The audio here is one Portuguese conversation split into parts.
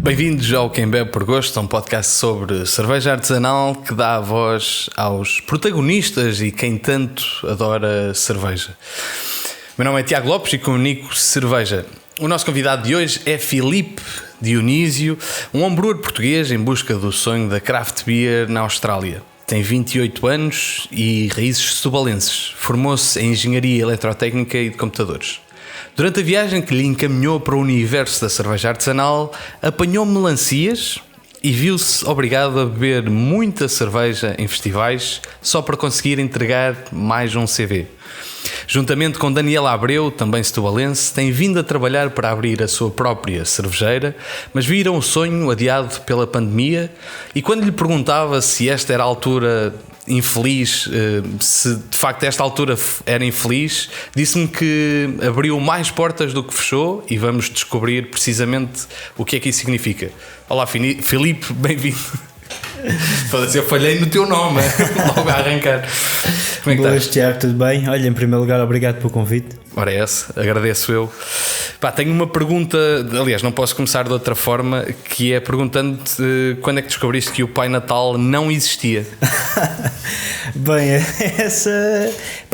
Bem-vindos ao Quem Bebe por Gosto, um podcast sobre cerveja artesanal que dá a voz aos protagonistas e quem tanto adora cerveja. Meu nome é Tiago Lopes e comunico cerveja. O nosso convidado de hoje é Filipe Dionísio, um homebrewer português em busca do sonho da craft beer na Austrália. Tem 28 anos e raízes setubalenses. Formou-se em Engenharia Eletrotécnica e de Computadores. Durante a viagem que lhe encaminhou para o universo da cerveja artesanal, apanhou melancias e viu-se obrigado a beber muita cerveja em festivais só para conseguir entregar mais um CV. Juntamente com Daniela Abreu, também setubalense, tem vindo a trabalhar para abrir a sua própria cervejeira, mas viram o sonho adiado pela pandemia e quando lhe perguntava se esta era a altura infeliz, se de facto esta altura era infeliz, disse-me que abriu mais portas do que fechou e vamos descobrir precisamente o que é que isso significa. Olá Filipe, bem-vindo. Eu falhei no teu nome logo a arrancar. Como é que Boas, estás? Tiago, tudo bem? Olha, em primeiro lugar, obrigado pelo convite. Ora é essa, agradeço eu. Tenho uma pergunta, aliás, não posso começar de outra forma, que é perguntando-te quando é que descobriste que o Pai Natal não existia? Bem, essa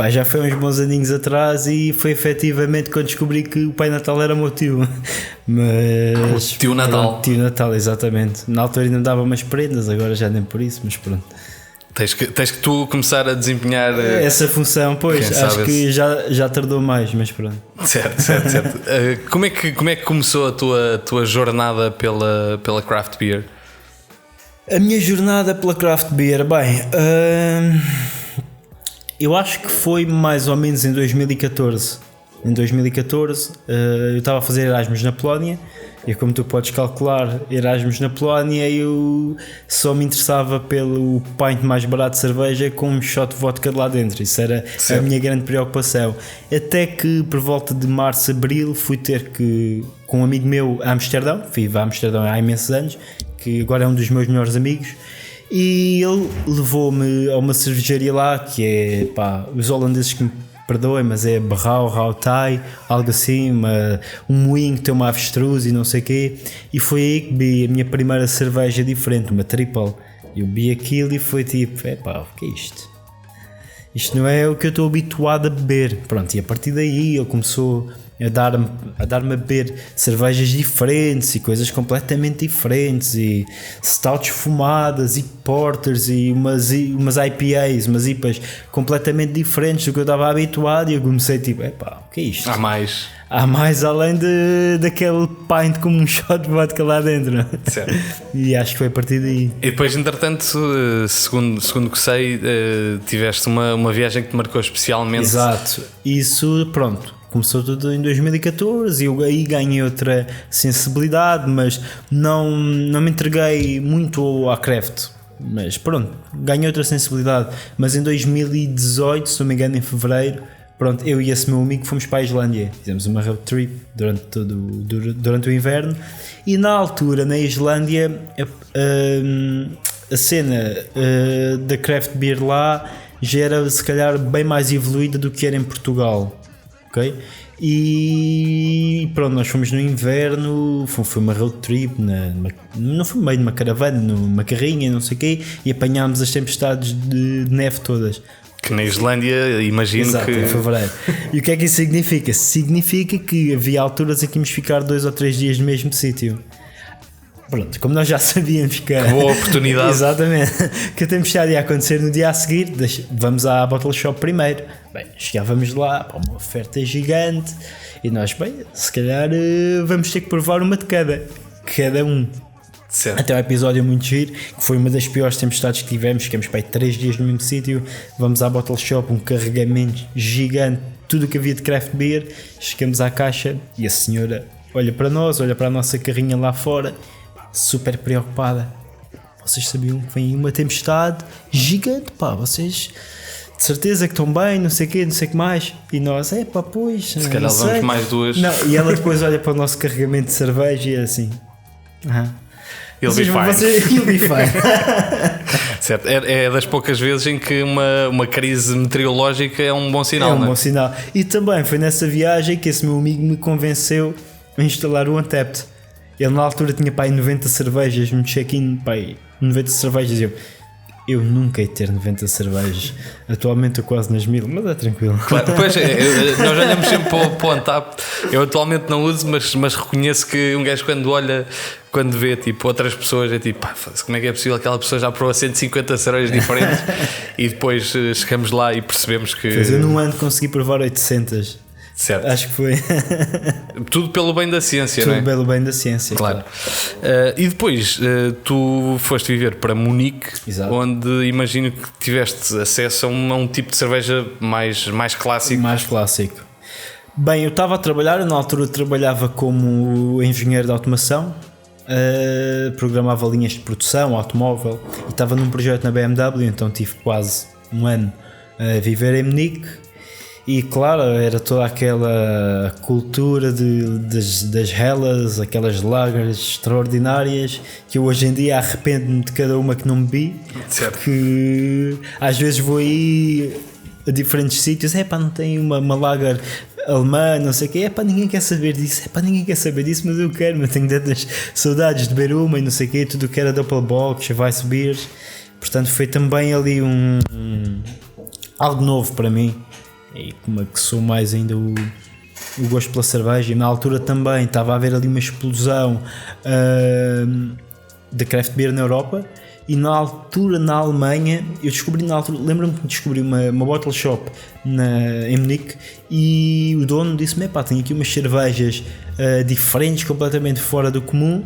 já foi uns bons aninhos atrás e foi efetivamente quando descobri que o Pai Natal era o meu tio. Mas Tio Natal. Pronto, tio Natal, exatamente. Na altura ainda me dava umas prendas, agora já nem por isso, mas pronto. Tens que tu começar a desempenhar essa função, pois, acho que já tardou mais, mas pronto. Certo. Como é que começou a tua jornada pela craft beer? A minha jornada pela craft beer, bem, eu acho que foi mais ou menos em 2014. Em 2014 eu estava a fazer Erasmus na Polónia e, como tu podes calcular, Erasmus na Polónia, eu só me interessava pelo pint mais barato de cerveja com um shot de vodka de lá dentro. Isso era a minha grande preocupação. Até que por volta de março, abril, fui ter que, com um amigo meu a Amsterdão, fui a Amsterdão há imensos anos, que agora é um dos meus melhores amigos, e ele levou-me a uma cervejaria lá, que é, os holandeses que me perdoem, mas é Barrau, Rautai, algo assim, um moinho que tem uma avestruz e não sei o quê, e foi aí que bebi a minha primeira cerveja diferente, uma triple. Eu bebi aquilo e foi tipo, o que é isto? Isto não é o que eu estou habituado a beber. Pronto, e a partir daí ele começou a dar-me a beber cervejas diferentes e coisas completamente diferentes, e stouts fumadas e porters e umas IPAs, umas IPAs completamente diferentes do que eu estava habituado, e eu comecei tipo, o que é isto? Há mais além daquele pint com um shot de vodka lá dentro. Certo. E acho que foi a partir daí. E depois, entretanto, segundo que sei, tiveste uma viagem que te marcou especialmente. Exato. Isso, pronto, começou tudo em 2014 e eu aí ganhei outra sensibilidade, mas não me entreguei muito à craft. Mas pronto, ganhei outra sensibilidade. Mas em 2018, se não me engano, em fevereiro, pronto, eu e esse meu amigo fomos para a Islândia. Fizemos uma road trip durante o inverno, e na altura, na Islândia, a cena da craft beer lá já era se calhar bem mais evoluída do que era em Portugal. Okay? E pronto, nós fomos no inverno, foi uma road trip, não foi meio de uma caravana, numa carrinha, não sei o quê, e apanhámos as tempestades de neve todas. Que na Islândia, imagino. Exato, que... em fevereiro. E o que é que isso significa? Significa que havia alturas em que íamos ficar 2 ou 3 dias no mesmo sítio. Pronto, como nós já sabíamos que boa oportunidade. Exatamente, que a tempestade ia acontecer no dia a seguir, vamos à Bottle Shop primeiro. Bem, chegávamos lá para uma oferta gigante e nós, se calhar vamos ter que provar uma de cada um. Certo. Até um episódio muito giro, que foi uma das piores tempestades que tivemos. Ficamos para aí 3 dias no mesmo sítio. Vamos à Bottle Shop, um carregamento gigante, tudo o que havia de craft beer. Chegamos à caixa e a senhora olha para nós, olha para a nossa carrinha lá fora, super preocupada. Vocês sabiam que vem uma tempestade gigante, vocês de certeza que estão bem, não sei o quê, não sei o que mais. E nós, pois, se calhar vamos mais 2. Não, e ela depois olha para o nosso carregamento de cerveja e é assim, You'll be fine. You'll be fine. Certo. É das poucas vezes em que uma crise meteorológica é um bom sinal. É um bom sinal. E também foi nessa viagem que esse meu amigo me convenceu a instalar o Untapped. Ele na altura tinha pá, 90 cervejas no check-in, pá, 90 cervejas. Eu nunca ia ter 90 cervejas. Atualmente eu quase nas 1000, mas é tranquilo. Claro, depois nós olhamos sempre para o Untappd. Eu atualmente não uso, mas reconheço que um gajo quando vê tipo, outras pessoas, é tipo, pá, como é que é possível aquela pessoa já provou 150 cervejas diferentes e depois chegamos lá e percebemos que. Pois eu num ano consegui provar 800. Certo. Acho que foi. Tudo pelo bem da ciência, Tudo não é? pelo bem da ciência. Claro. E depois tu foste viver para Munique, Exato. onde imagino que tiveste acesso a um tipo de cerveja mais clássico. Mais clássico. Bem, eu estava a trabalhar, eu na altura trabalhava como engenheiro de automação, programava linhas de produção, automóvel, e estava num projeto na BMW, então tive quase um ano a viver em Munique. E claro, era toda aquela cultura das Hellas, aquelas lagers extraordinárias, que eu hoje em dia arrependo-me de cada uma que não bebi. Certo. Porque às vezes vou aí a diferentes sítios, não tem uma lager alemã, não sei o quê, ninguém quer saber disso, ninguém quer saber disso, mas eu quero, tenho tantas saudades de beber uma e não sei o quê, tudo que era Doppelbock, vai subir. Portanto foi também ali algo novo para mim. E como é que sou mais ainda o gosto pela cerveja. E na altura também estava a haver ali uma explosão da craft beer na Europa. E na altura na Alemanha, eu descobri lembro-me que descobri uma bottle shop em Munique, e o dono disse-me, tenho aqui umas cervejas diferentes, completamente fora do comum,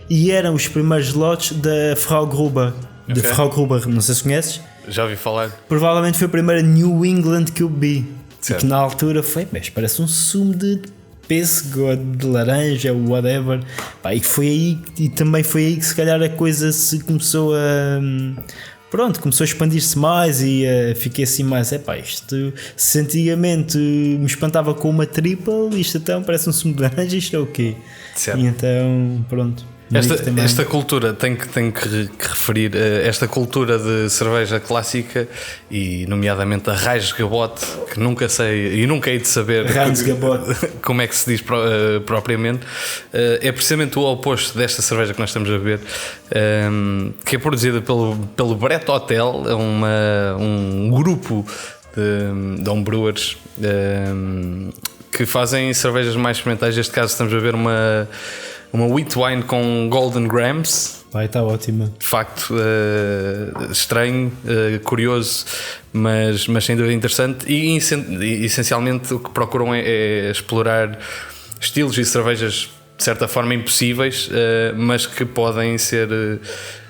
e eram os primeiros lotes da Frau Gruber. De Frau Gruber, não sei se conheces. Já ouvi falar. Provavelmente foi a primeira New England que eu bebi. E que na altura foi, parece um sumo de pêssego ou de laranja ou whatever. E foi aí, e também foi aí que se calhar a coisa se começou começou a expandir-se mais, e fiquei assim mais, isto se antigamente me espantava com uma triple, isto então parece um sumo de laranja, isto é o quê? Certo. E então pronto. Esta cultura, tenho que referir esta cultura de cerveja clássica, e nomeadamente a Raisgabote, que nunca sei e nunca hei de saber como é que se diz propriamente, é precisamente o oposto desta cerveja que nós estamos a beber, que é produzida pelo Brett Hotel, é um grupo de homebrewers que fazem cervejas mais experimentais. Neste caso estamos a ver uma wheat wine com golden grams. Está ótima. De facto, estranho, curioso, mas sem dúvida interessante. E essencialmente o que procuram é explorar estilos e cervejas de certa forma impossíveis, mas que podem ser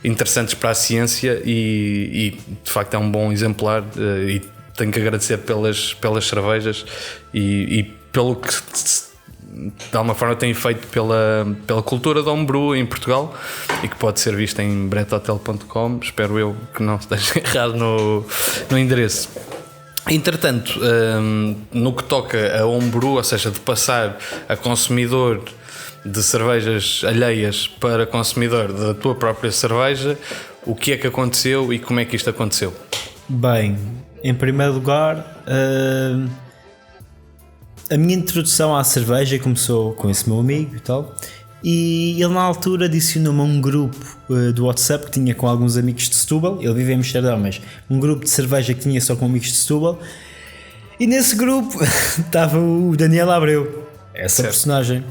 interessantes para a ciência, e de facto é um bom exemplar. E tenho que agradecer pelas cervejas e pelo que de alguma forma tem feito pela cultura do homebrew em Portugal, e que pode ser visto em bretthotel.com. Espero eu que não esteja errado no endereço. Entretanto, no que toca a homebrew, ou seja, de passar a consumidor de cervejas alheias para consumidor da tua própria cerveja, o que é que aconteceu e como é que isto aconteceu? Bem, em primeiro lugar, a minha introdução à cerveja começou com esse meu amigo e tal, e ele na altura adicionou-me a um grupo do WhatsApp que tinha com alguns amigos de Setúbal. Ele vive em Amsterdão, mas um grupo de cerveja que tinha só com amigos de Setúbal, e nesse grupo estava o Daniel Abreu, essa personagem.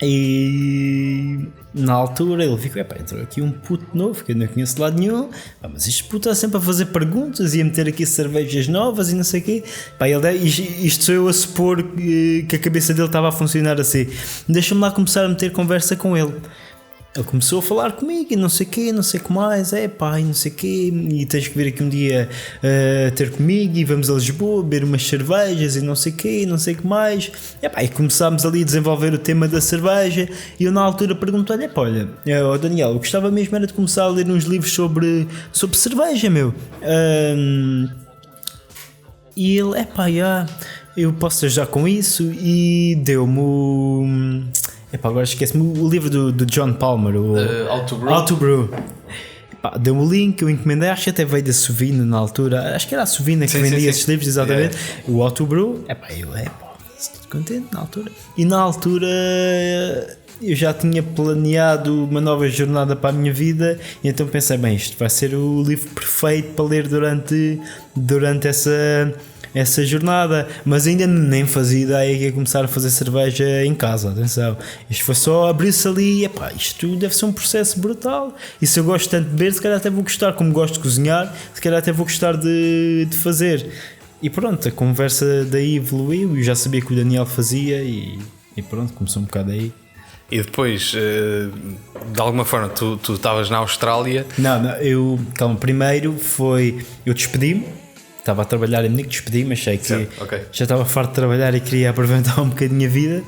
E na altura ele ficou, entrou aqui um puto novo que eu não conheço de lado nenhum, mas este puto está sempre a fazer perguntas e a meter aqui cervejas novas e não sei o quê. Isto sou eu a supor que a cabeça dele estava a funcionar assim. Deixa-me lá começar a meter conversa com ele. Ele começou a falar comigo e não sei o quê, não sei o que mais, e não sei o quê, e tens que vir aqui um dia ter comigo, e vamos a Lisboa beber umas cervejas e não sei o quê, não sei o que mais. E começámos ali a desenvolver o tema da cerveja, e eu na altura perguntei-lhe, olha, Daniel, eu gostava mesmo era de começar a ler uns livros sobre cerveja, meu. E ele, eu posso ajudar com isso, e deu-me agora esquece-me o livro do John Palmer, o How to Brew. Deu-me o link, eu encomendei, acho que até veio da Sovina na altura, acho que era a Sovina que vendia esses livros, exatamente. O How to Brew, contente na altura. E na altura eu já tinha planeado uma nova jornada para a minha vida, e então pensei, bem, isto vai ser o livro perfeito para ler durante essa jornada, mas ainda nem fazia ideia que ia começar a fazer cerveja em casa. Atenção, isto foi só abrir-se ali e epá, isto deve ser um processo brutal, e se eu gosto tanto de beber, se calhar até vou gostar, como gosto de cozinhar, se calhar até vou gostar de fazer. E pronto, a conversa daí evoluiu, eu já sabia que o Daniel fazia e pronto, começou um bocado aí. E depois, de alguma forma, tu estavas na Austrália? Não, calma, primeiro foi, eu despedi-me. Estava a trabalhar em Munique, despedi-me, achei que já estava farto de trabalhar e queria aproveitar um bocadinho a vida,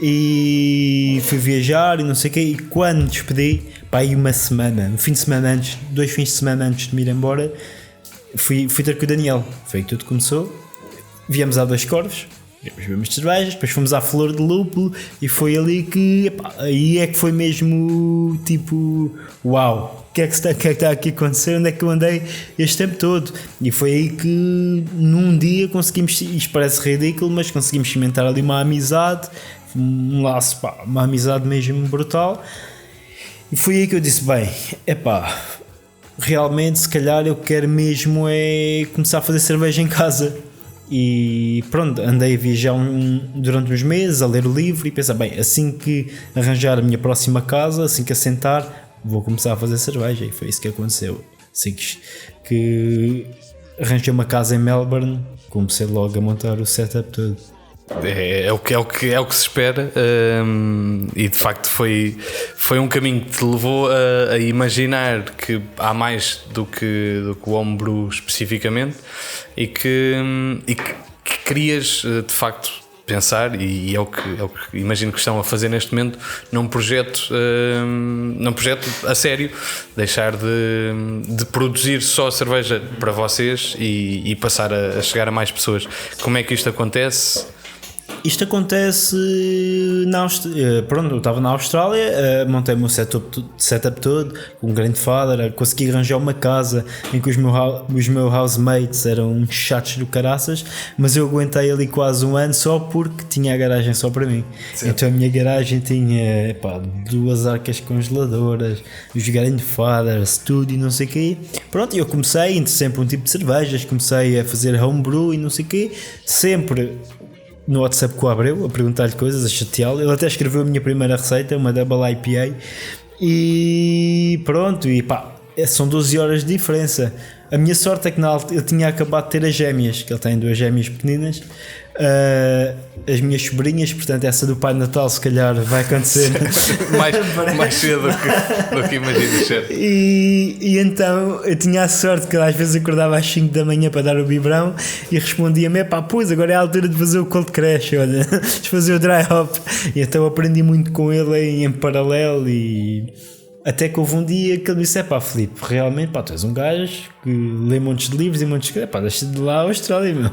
e fui viajar e não sei o quê, e quando despedi, pá, aí uma semana, um fim de semana antes, 2 fins de semana antes de me ir embora, fui ter com o Daniel, foi aí que tudo começou. Viemos a Dois Corvos, bebemos cervejas, depois fomos à Flor de Lúpulo, e foi ali que, epá, aí é que foi mesmo tipo, uau, o que é que está aqui a acontecer, onde é que eu andei este tempo todo? E foi aí que num dia conseguimos, isto parece ridículo, mas conseguimos cimentar ali uma amizade, um laço, pá, uma amizade mesmo brutal. E foi aí que eu disse, bem, epá, realmente se calhar eu quero mesmo é começar a fazer cerveja em casa. E pronto, andei a viajar durante uns meses, a ler o livro, e pensar, bem, assim que arranjar a minha próxima casa, assim que assentar, vou começar a fazer cerveja. E foi isso que aconteceu. Assim que arranjei uma casa em Melbourne, comecei logo a montar o setup todo. É o que se espera, e de facto foi um caminho que te levou a imaginar que há mais do que o homebrew especificamente, e que querias de facto pensar, e é o que imagino que estão a fazer neste momento, num projeto a sério, deixar de produzir só cerveja para vocês e passar a chegar a mais pessoas. Como é que isto acontece? Isto acontece pronto, eu estava na Austrália, montei o meu setup todo com um grandfather, consegui arranjar uma casa em que os meus housemates eram chatos do caraças, mas eu aguentei ali quase um ano só porque tinha a garagem só para mim. Certo. Então a minha garagem tinha 2 arcas congeladoras, os grandfathers, tudo e não sei o quê. Pronto, eu comecei sempre um tipo de cervejas, comecei a fazer homebrew e não sei o quê, sempre no WhatsApp com o Abreu, a perguntar-lhe coisas, a chateá-lo. Ele até escreveu a minha primeira receita, uma Double IPA, e pronto, e pá, são 12 horas de diferença. A minha sorte é que eu tinha acabado de ter as gêmeas, que ele tem 2 gêmeas pequeninas, as minhas sobrinhas, portanto essa do Pai Natal se calhar vai acontecer mais cedo do que imagino ser. E então eu tinha a sorte que às vezes acordava às 5 da manhã para dar o biberão e respondia-me, pois agora é a altura de fazer o cold crash, olha, de fazer o dry hop. E então aprendi muito com ele em paralelo, e até que houve um dia que ele disse, Filipe, realmente, tu és um gajo que lê montes de livros e montes de... deixa de lá a Austrália, meu.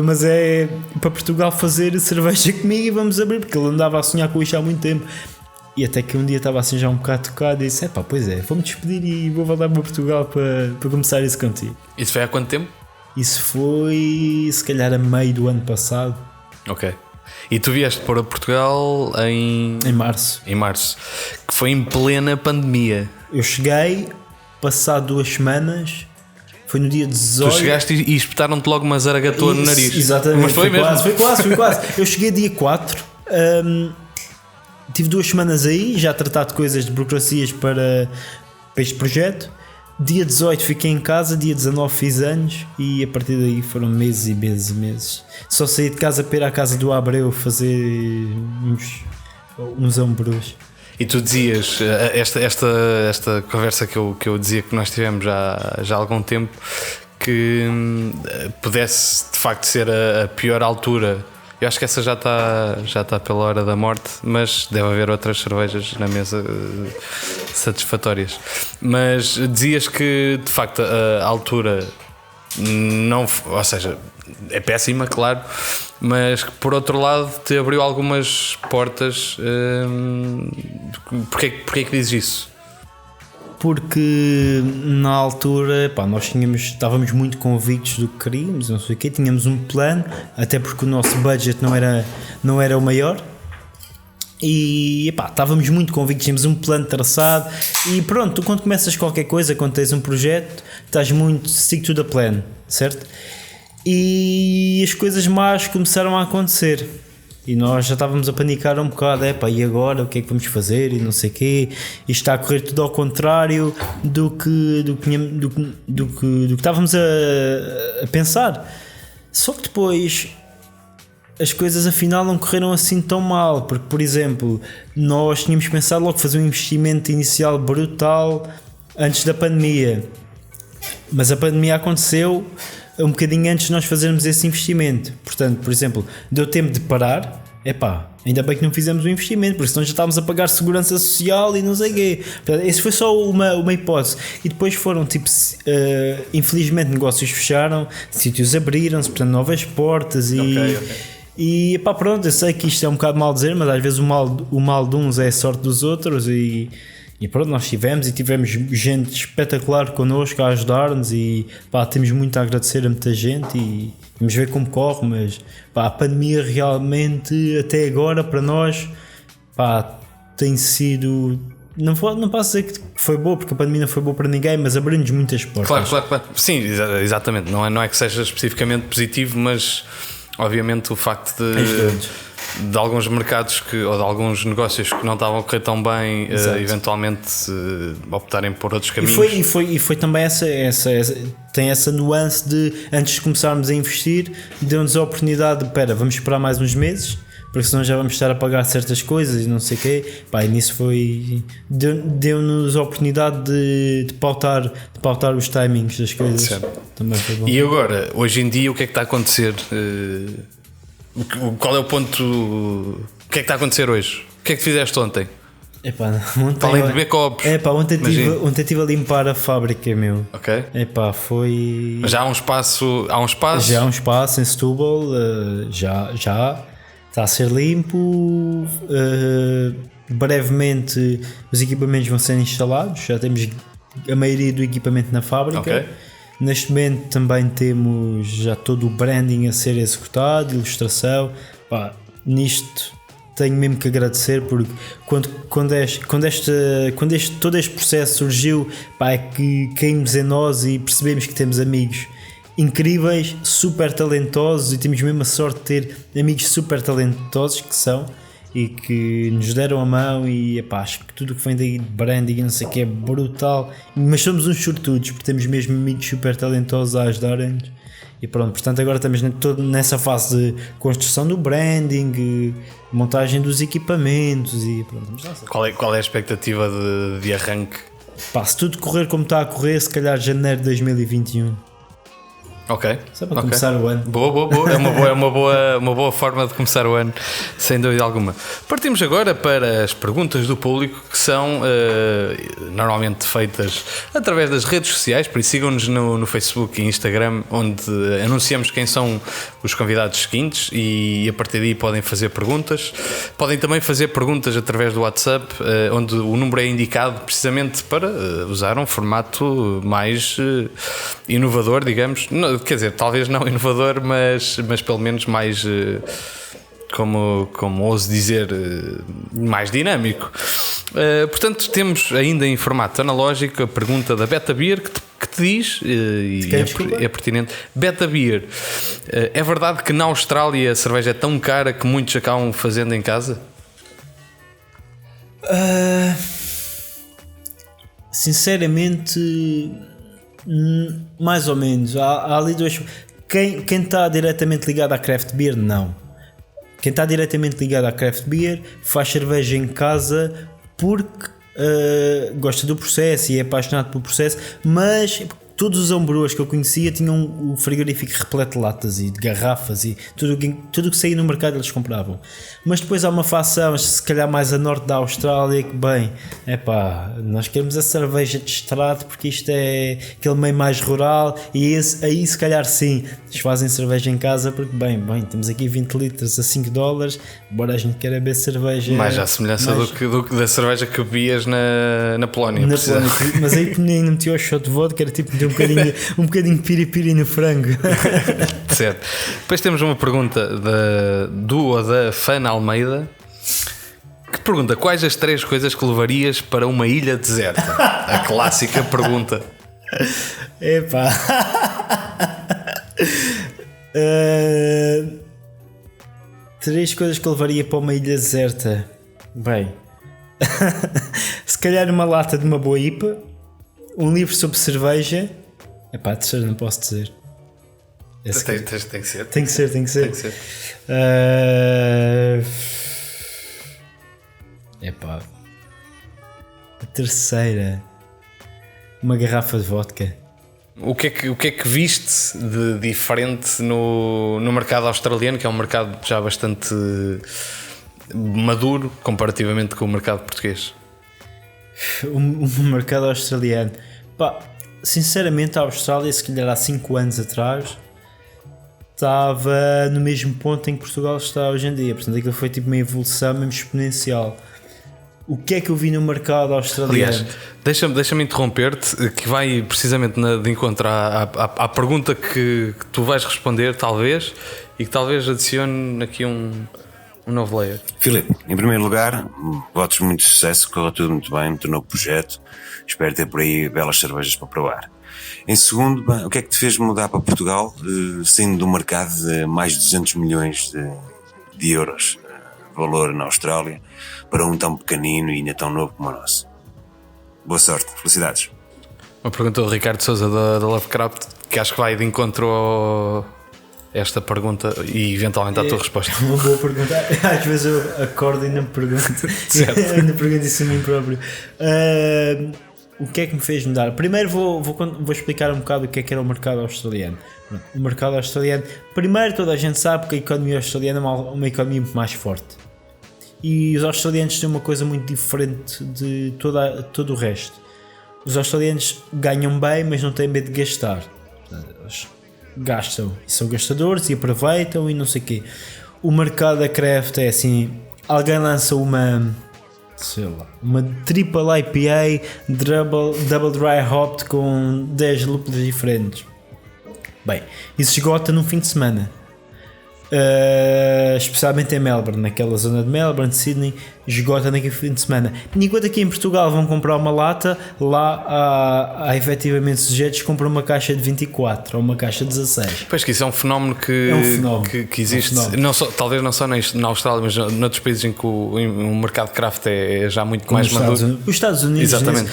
Mas é para Portugal fazer cerveja comigo e vamos abrir, porque ele andava a sonhar com isto há muito tempo. E até que um dia estava assim já um bocado tocado e disse, pois é, vou-me despedir e vou voltar para Portugal para começar isso contigo. Isso foi há quanto tempo? Isso foi, se calhar, a meio do ano passado. Ok. E tu vieste para Portugal em março. Em março, que foi em plena pandemia. Eu cheguei, passado 2 semanas, foi no dia 18. Tu chegaste e espetaram-te logo uma zaragatua no nariz. Exatamente. Mas foi mesmo. Foi quase. Eu cheguei dia 4, tive 2 semanas aí, já a tratar de coisas de burocracias para este projeto. Dia 18 fiquei em casa, dia 19 fiz anos, e a partir daí foram meses e meses e meses. Só saí de casa para ir à casa do Abreu fazer uns homebrews. E tu dizias, esta conversa que eu dizia que nós tivemos já há algum tempo, que pudesse de facto ser a pior altura. Eu acho que essa já está pela hora da morte, mas deve haver outras cervejas na mesa satisfatórias. Mas dizias que de facto a altura não, ou seja, é péssima, claro, mas que por outro lado te abriu algumas portas. Porquê que dizes isso? porque na altura nós estávamos muito convictos do que queríamos, não sei o quê, tínhamos um plano, até porque o nosso budget não era o maior. E estávamos muito convictos, tínhamos um plano traçado e pronto, tu quando começas qualquer coisa, quando tens um projeto, estás muito stick to the plan, certo? E as coisas más começaram a acontecer e nós já estávamos a panicar um bocado, e agora o que é que vamos fazer e não sei o quê, e está a correr tudo ao contrário do que estávamos a pensar. Só que depois as coisas afinal não correram assim tão mal, porque por exemplo nós tínhamos pensado logo fazer um investimento inicial brutal antes da pandemia, mas a pandemia aconteceu um bocadinho antes de nós fazermos esse investimento. Portanto, por exemplo, deu tempo de parar, ainda bem que não fizemos o investimento, porque senão já estávamos a pagar segurança social e não sei o quê. Portanto, esse foi só uma hipótese. E depois foram infelizmente negócios fecharam, sítios abriram-se, portanto novas portas e pronto, eu sei que isto é um bocado mal dizer, mas às vezes o mal de uns é a sorte dos outros e pronto, nós tivemos gente espetacular connosco a ajudar-nos e temos muito a agradecer a muita gente e vamos ver como corre, mas a pandemia realmente até agora para nós tem sido, não posso dizer que foi boa, porque a pandemia não foi boa para ninguém, mas abriu-nos muitas portas. Claro. Sim, exatamente, não é que seja especificamente positivo, mas obviamente o facto de alguns mercados ou de alguns negócios que não estavam a correr tão bem, eventualmente optarem por outros caminhos. E foi também tem essa nuance de, antes de começarmos a investir, deu-nos a oportunidade de, vamos esperar mais uns meses, porque senão já vamos estar a pagar certas coisas e não sei o quê. E nisso deu-nos a oportunidade de pautar os timings das coisas. Também foi bom. E agora, hoje em dia, o que é que está a acontecer? Qual é o ponto? O que é que está a acontecer hoje? O que é que fizeste ontem? Ontem, além de beber copos. Ontem estive a limpar a fábrica, meu. Ok. Foi. Já há um espaço. Já há um espaço em Setúbal, já está a ser limpo. Brevemente os equipamentos vão ser instalados. Já temos a maioria do equipamento na fábrica. Ok. Neste momento também temos já todo o branding a ser executado, ilustração. Nisto tenho mesmo que agradecer, porque quando todo este processo surgiu, é que caímos em nós e percebemos que temos amigos incríveis, super talentosos, e temos mesmo a sorte de ter amigos super talentosos que são e que nos deram a mão. E acho que tudo o que vem daí de branding não sei o que é brutal, mas somos uns sortudos porque temos mesmo amigos super talentosos a ajudarem-nos. E pronto, portanto agora estamos nessa fase de construção do branding, montagem dos equipamentos e pronto. Qual é a expectativa de arranque? Se tudo correr como está a correr, se calhar janeiro de 2021. Ok. Só para começar o ano. Boa. É uma boa forma de começar o ano, sem dúvida alguma. Partimos agora para as perguntas do público, que são normalmente feitas através das redes sociais. Por isso sigam-nos no Facebook e Instagram, onde anunciamos quem são os convidados seguintes e a partir daí podem fazer perguntas. Podem também fazer perguntas através do WhatsApp, onde o número é indicado precisamente para usar um formato mais inovador, digamos. Quer dizer, talvez não inovador, mas pelo menos mais, como ouso dizer, mais dinâmico. Portanto, temos ainda em formato analógico a pergunta da Beta Beer, que te diz, e é pertinente: Beta Beer, é verdade que na Austrália a cerveja é tão cara que muitos acabam fazendo em casa? Sinceramente, mais ou menos. Há ali dois. Quem está diretamente ligado à craft beer, não. Quem está diretamente ligado à craft beer faz cerveja em casa porque gosta do processo e é apaixonado pelo processo, mas todos os homebrewers que eu conhecia tinham o frigorífico repleto de latas e de garrafas e tudo que saía no mercado eles compravam. Mas depois há uma facção, se calhar mais a norte da Austrália, que bem, nós queremos a cerveja de extrato porque isto é aquele meio mais rural e aí se calhar sim, eles fazem cerveja em casa porque bem, temos aqui 20 litros a $5, embora a gente queira beber cerveja. Mais à semelhança da cerveja que bebias na Polónia. Mas aí ainda meti o shot de vodka, era tipo meter um bocadinho de piripiri no frango. Certo. Depois temos uma pergunta da Fana Almeida, que pergunta: quais as 3 coisas que levarias para uma ilha deserta? A clássica pergunta. Epá. 3 coisas que eu levaria para uma ilha deserta. Bem, se calhar uma lata de uma boa IPA, um livro sobre cerveja. Epá, terceiro não posso dizer. Tem que ser. Tem que ser. Epá. A terceira, uma garrafa de vodka. O que é que viste de diferente no mercado australiano, que é um mercado já bastante maduro comparativamente com o mercado português? O mercado australiano, sinceramente a Austrália, se calhar há 5 anos atrás, estava no mesmo ponto em que Portugal está hoje em dia. Portanto, aquilo foi tipo uma evolução mesmo exponencial. O que é que eu vi no mercado australiano? Aliás, deixa-me interromper-te, que vai precisamente de encontrar à pergunta que tu vais responder, talvez, e que talvez adicione aqui um novo layer. Filipe, em primeiro lugar, votos de muito sucesso, correu tudo muito bem no teu novo projeto. Espero ter por aí belas cervejas para provar. Em segundo, o que é que te fez mudar para Portugal, saindo do mercado de mais de 200 milhões de euros valor na Austrália, para um tão pequenino e ainda tão novo como o nosso? Boa sorte, felicidades. Uma pergunta do Ricardo Sousa da Lovecraft, que acho que vai de encontro a esta pergunta e eventualmente à tua resposta. Uma boa pergunta. Às vezes eu acordo e não me pergunto. Ainda pergunto isso a mim próprio. O que é que me fez mudar? Primeiro vou explicar um bocado o que era o mercado australiano. O mercado australiano, primeiro, toda a gente sabe que a economia australiana é uma economia muito mais forte. E os australianos têm uma coisa muito diferente de todo o resto. Os australianos ganham bem, mas não têm medo de gastar. Eles gastam e são gastadores e aproveitam e não sei o quê. O mercado da craft é assim: alguém lança uma triple IPA double dry hopped com 10 lúpulos diferentes. Bem, isso esgota num fim de semana. Especialmente em Melbourne, naquela zona de Melbourne, Sydney, esgota naquele fim de semana. Enquanto aqui em Portugal vão comprar uma lata, lá há efetivamente sujeitos que compram uma caixa de 24 ou uma caixa de 16. Pois que isso é um fenómeno que existe, não só, talvez não só na Austrália, mas noutros países em que o mercado craft é já muito como mais maduro. Os Estados Unidos, exatamente.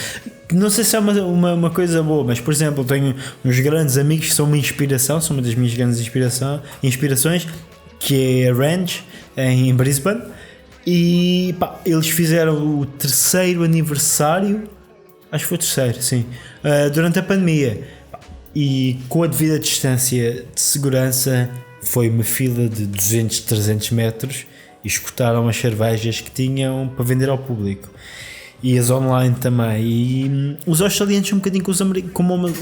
Não sei se é uma coisa boa, mas por exemplo, tenho uns grandes amigos que são uma inspiração, são uma das minhas grandes inspirações, que é a Range em Brisbane, e eles fizeram o 3º aniversário, acho que foi o 3º, sim, durante a pandemia, e com a devida distância de segurança foi uma fila de 200, 300 metros e escutaram as cervejas que tinham para vender ao público. E as online também. E os australianos são um bocadinho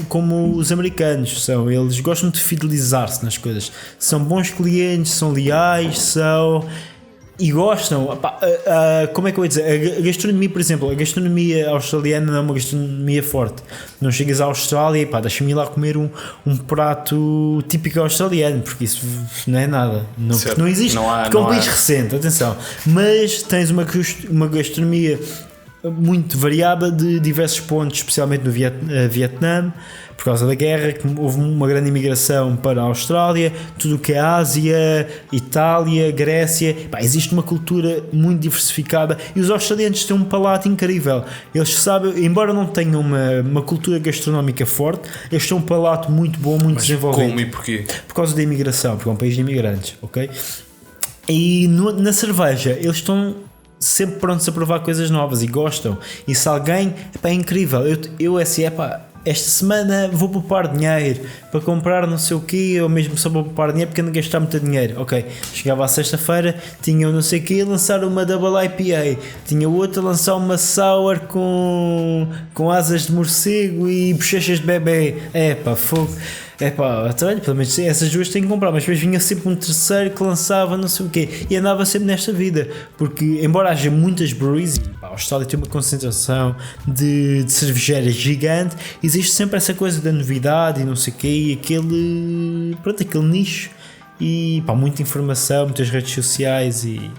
como os americanos são. Eles gostam de fidelizar-se nas coisas. São bons clientes, são leais, e gostam. Como é que eu ia dizer? A gastronomia, por exemplo, a gastronomia australiana não é uma gastronomia forte. Não chegas à Austrália e deixa-me ir lá comer um prato típico australiano, porque isso não é nada. Porque não existe. Porque é um país recente, atenção. Mas tens uma gastronomia muito variada de diversos pontos, especialmente no Vietnã, por causa da guerra, que houve uma grande imigração para a Austrália, tudo o que é Ásia, Itália, Grécia, existe uma cultura muito diversificada e os australianos têm um palato incrível. Eles sabem, embora não tenham uma cultura gastronómica forte, eles têm um palato muito bom, muito desenvolvido. Como e porquê? Por causa da imigração, porque é um país de imigrantes, ok? E na cerveja, eles estão sempre prontos a provar coisas novas e gostam. E se alguém, é incrível. esta semana vou poupar dinheiro para comprar não sei o quê, ou mesmo só vou poupar dinheiro porque não gastar muito dinheiro. Ok, chegava à sexta-feira, tinha não sei o quê a lançar uma Double IPA, tinha outra a lançar uma Sour com asas de morcego e bochechas de bebê. Fogo. Olha, pelo menos essas duas têm que comprar, mas depois vinha sempre um terceiro que lançava não sei o quê e andava sempre nesta vida, porque embora haja muitas breweries, a Austrália tem uma concentração de cervejeiras gigante, existe sempre essa coisa da novidade e não sei o quê, e aquele nicho, e muita informação, muitas redes sociais, e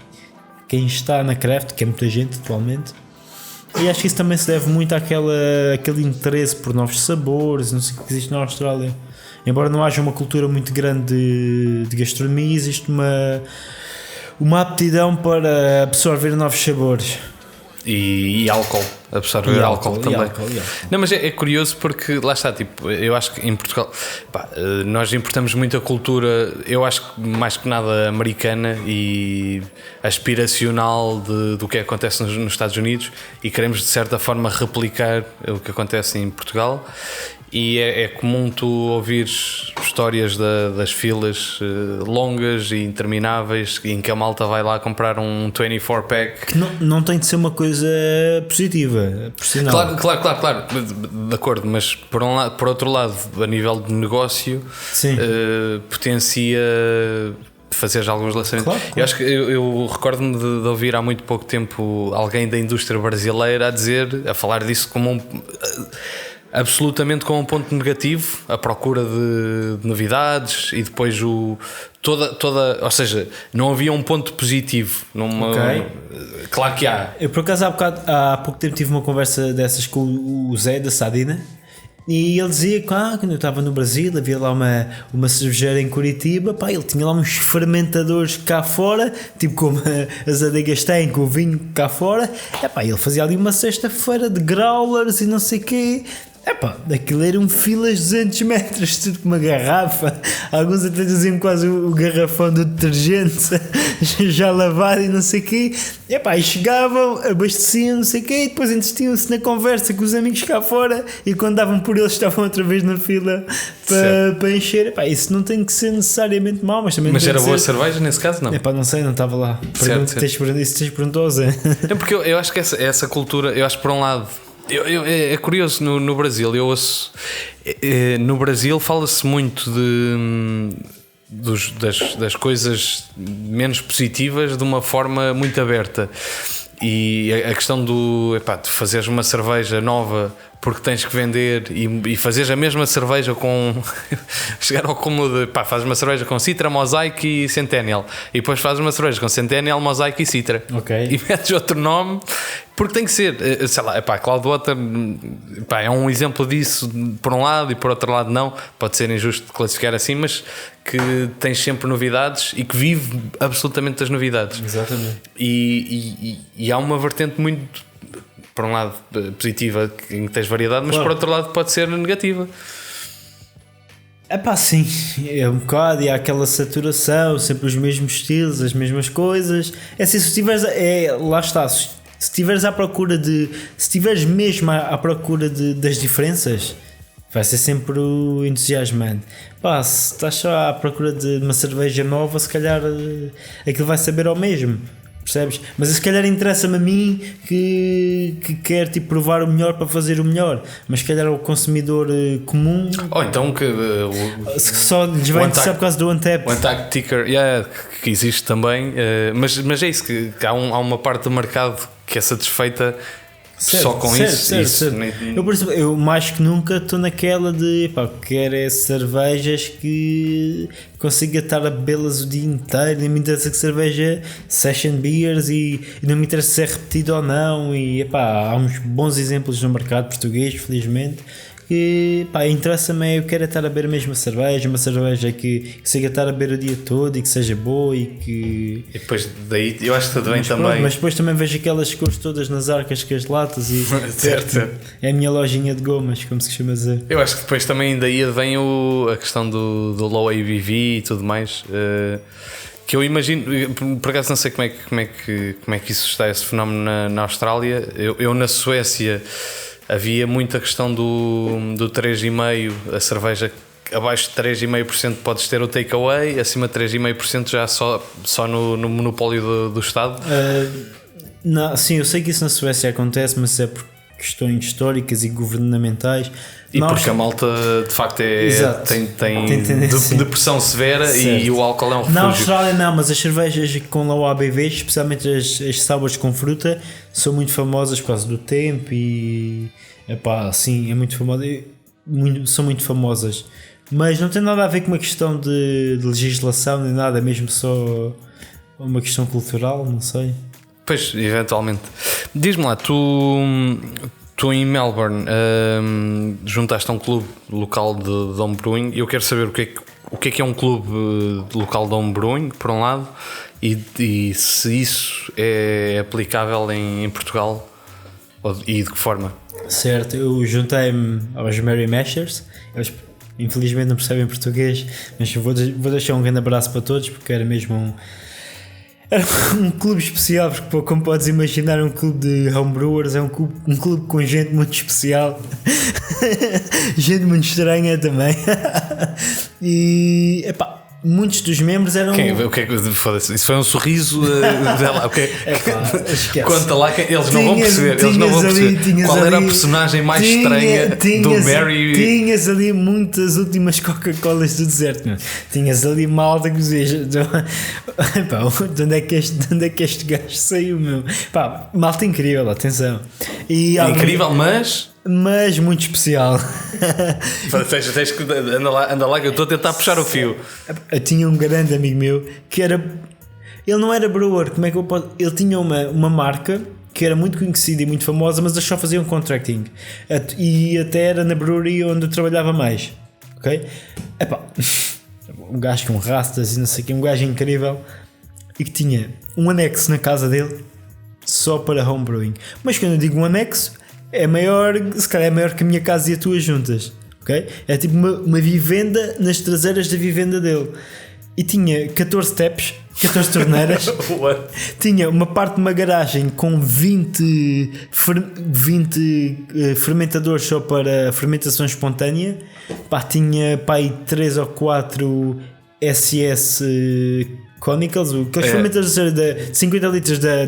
quem está na craft, que é muita gente atualmente. E acho que isso também se deve muito àquele interesse por novos sabores, não sei o que existe na Austrália. Embora não haja uma cultura muito grande de gastronomia, existe uma aptidão para absorver novos sabores. E álcool, absorver álcool também. Álcool. Não, mas é curioso porque lá está, tipo, eu acho que em Portugal nós importamos muita cultura, eu acho que mais que nada americana e aspiracional do que acontece nos Estados Unidos, e queremos de certa forma replicar o que acontece em Portugal. E é comum tu ouvir histórias das filas longas e intermináveis em que a malta vai lá comprar um 24-pack. Que não tem de ser uma coisa positiva, por sinal. Claro, de acordo, mas por outro lado, a nível de negócio, potencia fazer alguns lançamentos. Claro. Eu acho que eu recordo-me de ouvir há muito pouco tempo alguém da indústria brasileira a falar disso como absolutamente com um ponto negativo, a procura de novidades, e depois ou seja, não havia um ponto positivo Claro que há. Eu por acaso há pouco tempo tive uma conversa dessas com o Zé da Sadina, e ele dizia que quando eu estava no Brasil havia lá uma cervejeira em Curitiba, ele tinha lá uns fermentadores cá fora, tipo como as adegas têm, com o vinho cá fora, ele fazia ali uma sexta-feira de growlers e não sei o quê. Aquilo eram filas de 200 metros, tudo com uma garrafa. Alguns até diziam quase o garrafão do detergente já lavado e não sei o quê. E chegavam, abasteciam, não sei o quê, e depois entretinham-se na conversa com os amigos cá fora, e quando davam por eles estavam outra vez na fila para encher. Isso não tem que ser necessariamente mau, mas também. Mas era boa cerveja nesse caso? Não? Não sei, não estava lá. Tens perguntado ao Zé. Porque eu acho que essa cultura, eu acho que por um lado. É curioso, no Brasil eu ouço, no Brasil fala-se muito das coisas menos positivas de uma forma muito aberta, e a questão de fazeres uma cerveja nova porque tens que vender e fazeres a mesma cerveja com chegar ao cúmulo de fazes uma cerveja com Citra, Mosaic e Centennial, e depois fazes uma cerveja com Centennial, Mosaic e Citra, e metes outro nome porque tem que ser, sei lá, Cloudwater é um exemplo disso por um lado, e por outro lado não, pode ser injusto classificar assim, mas que tens sempre novidades e que vive absolutamente das novidades. Exatamente. E há uma vertente muito, por um lado, positiva, em que tens variedade, mas por outro lado pode ser negativa. Sim, é um bocado, e há aquela saturação, sempre os mesmos estilos, as mesmas coisas. Assim, se tiveres, lá está, se estiveres à procura se estiveres mesmo à procura das diferenças, vai ser sempre o entusiasmante. Se estás só à procura de uma cerveja nova, se calhar aquilo vai saber ao mesmo. Percebes? Mas se calhar interessa-me a mim que quer provar o melhor para fazer o melhor, mas se calhar o consumidor comum, ou então que só lhes vai interessar por causa do Untappd. O Untappd Ticker, que existe também, mas é isso, que há uma parte do mercado que é satisfeita só com isso. Eu, por exemplo, eu mais que nunca estou naquela de quero cervejas que consiga estar a bebê-las o dia inteiro. Não me interessa que cerveja session beers, e não me interessa se é repetido ou não. E há uns bons exemplos no mercado português, felizmente, que interessa-me. Eu quero estar a beber a mesma cerveja, uma cerveja que consiga estar a beber o dia todo e que seja boa, e depois daí eu acho que tudo bem também. Mas depois também vejo aquelas cores todas nas arcas com as latas, e certo. É a minha lojinha de gomas, como se costuma dizer. Eu acho que depois também daí vem a questão do low ABV e tudo mais, que eu imagino, por acaso não sei como é que isso está, esse fenómeno na Austrália. Eu na Suécia havia muita questão do 3,5%, a cerveja abaixo de 3,5% podes ter o takeaway, acima de 3,5% já só no monopólio do Estado. Não, sim, eu sei que isso na Suécia acontece, mas é por questões históricas e governamentais. E porque a malta de facto tem depressão severa, certo. E o álcool é um refúgio. Na Austrália não, mas as cervejas com low ABV, especialmente as sours com fruta, são muito famosas por causa do tempo e sim, é muito famosa, são muito famosas. Mas não tem nada a ver com uma questão de legislação nem nada, é mesmo só uma questão cultural, não sei. Pois, eventualmente. Diz-me lá, tu em Melbourne juntaste a um clube local de homebrewing e eu quero saber o que é um clube local de homebrewing, por um lado, e se isso é aplicável em Portugal e de que forma? Certo, eu juntei-me aos Merry Mashers, eles infelizmente não percebem português, mas vou deixar um grande abraço para todos porque era mesmo um clube especial, porque como podes imaginar, um clube de homebrewers é um clube com gente muito especial, gente muito estranha também. E muitos dos membros eram. O que é que foda-se? Isso foi um sorriso dela. Okay. Conta lá que eles não vão perceber. Eles não vão perceber qual era a personagem mais estranha do Mary. Tinhas ali muitas últimas Coca-Colas do deserto, meu. Tinhas ali malta que dizias: de onde é que este gajo saiu, meu? Malta incrível, atenção. Incrível, mas muito especial. Tens que anda lá que eu estou a tentar puxar o fio. Eu tinha um grande amigo meu que era. Ele não era brewer, como é que eu posso. Ele tinha uma marca que era muito conhecida e muito famosa, mas eles só faziam contracting. E até era na brewery onde eu trabalhava mais. Ok? Um gajo com rastas e não sei o que, um gajo incrível e que tinha um anexo na casa dele só para homebrewing. Mas quando eu digo um anexo, é maior, se calhar é maior que a minha casa e a tua juntas, ok? É tipo uma vivenda nas traseiras da vivenda dele. E tinha 14 taps, 14 torneiras. Tinha uma parte de uma garagem com 20 fermentadores só para fermentação espontânea. Tinha 3 ou 4 SS Conicals, aqueles fermentadores de 50 litros da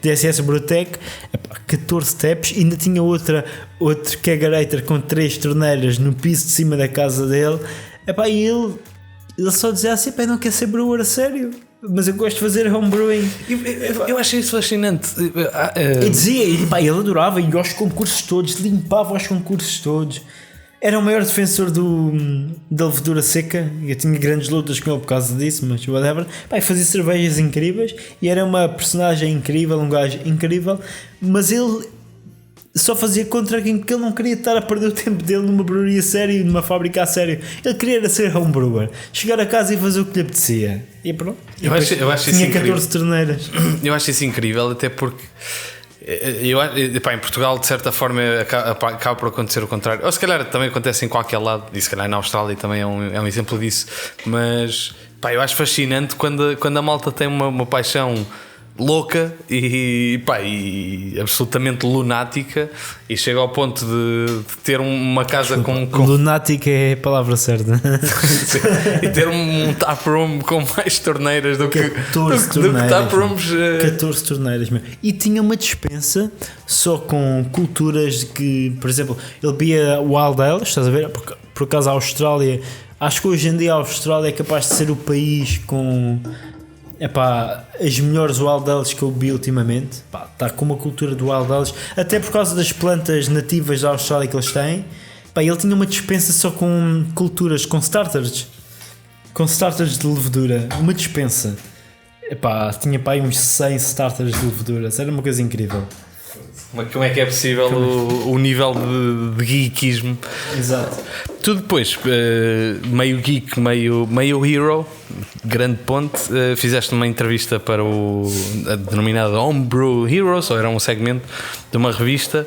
SS Brewtech, 14 taps, e ainda tinha outro kegerator com 3 torneiras no piso de cima da casa dele. E ele só dizia assim: não quer ser brewer a sério, mas eu gosto de fazer homebrewing. Eu achei isso fascinante. E dizia, ele adorava, e aos concursos todos, limpava os concursos todos. Era o maior defensor da levedura seca. Eu tinha grandes lutas com ele por causa disso, mas whatever. Fazia cervejas incríveis e era uma personagem incrível, um gajo incrível. Mas ele só fazia contracting porque ele não queria estar a perder o tempo dele numa breweria séria, numa fábrica a sério. Ele queria ser homebrewer, chegar a casa e fazer o que lhe apetecia. E pronto. Eu acho tinha 14 torneiras. Eu acho isso incrível, até porque em Portugal de certa forma acaba por acontecer o contrário, ou se calhar também acontece em qualquer lado, e se calhar na Austrália também é um exemplo disso, mas eu acho fascinante quando a malta tem uma paixão louca e absolutamente lunática e chega ao ponto de ter uma casa com... Lunática é a palavra certa. E ter um taproom com mais torneiras do que 14 torneiras, taprooms. 14 torneiras mesmo. E tinha uma despensa só com culturas que, por exemplo, ele bebia Wild Ale, estás a ver? Por acaso a Austrália, acho que hoje em dia a Austrália é capaz de ser o país com as melhores Wild Ales que eu bebi ultimamente. Está com uma cultura de Wild Ales, até por causa das plantas nativas da Austrália que eles têm. Ele tinha uma despensa só com culturas, com starters de levedura, uma despensa. Tinha uns 100 starters de leveduras, era uma coisa incrível. Como é que é possível o nível de geekismo? Exato. Tu depois, meio geek, meio hero, grande ponte, fizeste uma entrevista para a denominada Homebrew Heroes, ou era um segmento de uma revista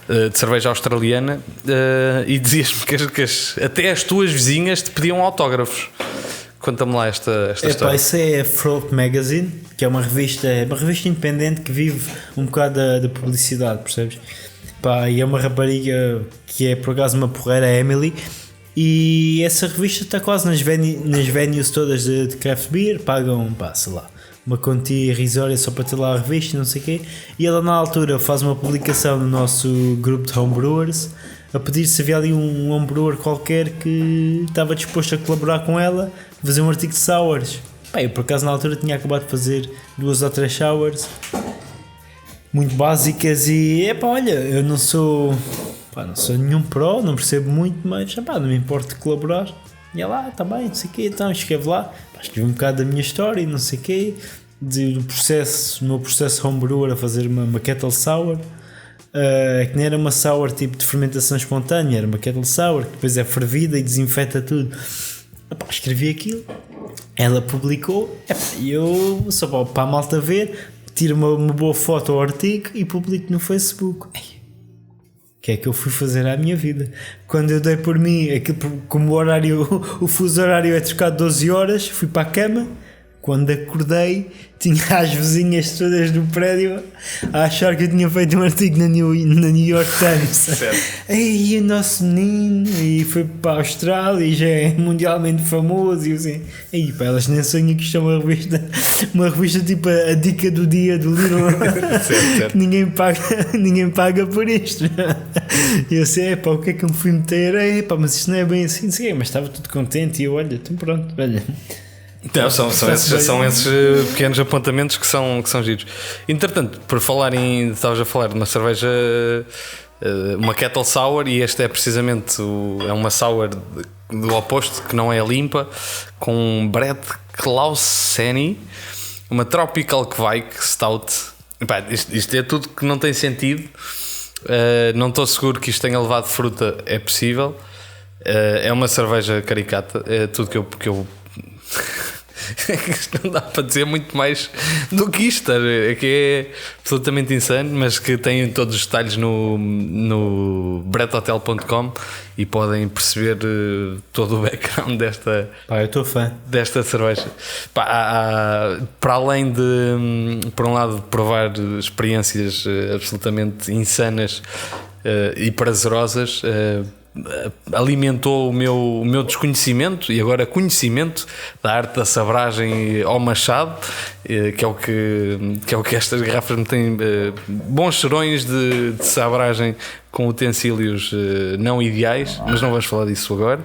de cerveja australiana, e dizias-me que até as tuas vizinhas te pediam autógrafos. Conta-me lá esta história. Isso é a Throat Magazine, que é uma revista independente que vive um bocado da publicidade, percebes? Pá, e é uma rapariga que é por acaso uma porreira, a Emily. E essa revista está quase nas venues todas de craft beer, pagam, pá, sei lá, uma quantia irrisória só para ter lá a revista e não sei o quê. E ela na altura faz uma publicação no nosso grupo de homebrewers a pedir se havia ali um homebrewer qualquer que estava disposto a colaborar com ela, fazer um artigo de sours. Pá, eu por acaso na altura tinha acabado de fazer 2 ou 3 sours muito básicas e é pá, olha, eu não sou nenhum pro, não percebo muito, mas pá, não me importo de colaborar. E ela, tá bem, não sei o quê, então escreve lá, pá, escrevi um bocado da minha história e não sei o quê, do meu processo homebrewer a fazer uma kettle sour, que nem era uma sour tipo de fermentação espontânea, era uma kettle sour que depois é fervida e desinfeta tudo. Pá, escrevi aquilo, ela publicou, e eu só para a malta ver, tiro uma boa foto ao artigo e publico no Facebook. O que é que eu fui fazer à minha vida? Quando eu dei por mim, aquilo, como o fuso horário é trocado 12 horas, fui para a cama. Quando acordei, tinha as vizinhas todas do prédio a achar que eu tinha feito um artigo na New York Times. Ei, o nosso menino, e foi para a Austrália e já é mundialmente famoso. E assim, ei, pá, elas nem sonham que isto é uma revista tipo a dica do dia do livro. Certo. ninguém paga por isto. E eu sei, pá, o que é que eu me fui meter? Ei, pá, mas isto não é bem assim, não sei, mas estava tudo contente e eu, olha, então pronto, olha. Então, são esses pequenos apontamentos que são giros. Entretanto, por falar estavas a falar de uma cerveja, uma kettle sour, e esta é precisamente é uma sour do oposto, que não é limpa, com Brett Clauseni, uma Tropical Kveik Stout. Epá, isto é tudo que não tem sentido. Não estou seguro que isto tenha levado fruta, é possível. É uma cerveja caricata, é tudo que eu não dá para dizer muito mais do que isto, é que é absolutamente insano, mas que tem todos os detalhes no bretthotel.com e podem perceber todo o background desta. Pá, eu estou fã desta cerveja. Pá, para além de, por um lado, provar experiências absolutamente insanas e prazerosas, alimentou o meu desconhecimento e agora conhecimento da arte da sabragem ao machado, que é o que estas garrafas me têm, bons serões de sabragem com utensílios não ideais, mas não vamos falar disso agora.